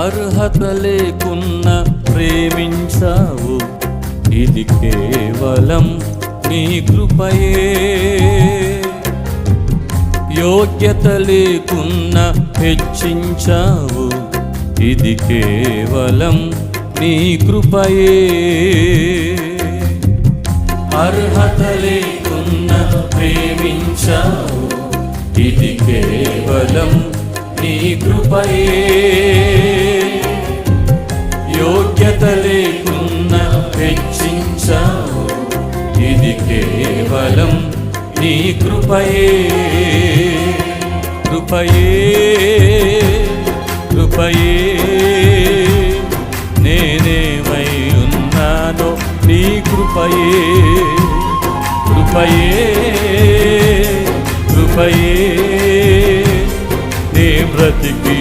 అర్హత లేకున్నా ప్రేమించావు, ఇది కేవలం నీ కృపయే. యోగ్యత లేకున్నా హెచ్చించావు, ఇది కేవలం నీ కృపయే. అర్హత లేకున్నా ప్రేమించావు, ఇది కేవలం నీ కృపయే. యోగ్యత లేకున్నా హెచ్చించావు, ఇది కేవలం నీ కృపయే. కృపయే కృపయే నేనేమై ఉన్నానో నీ కృపయే. కృపయే కృపయే నే బ్రతికి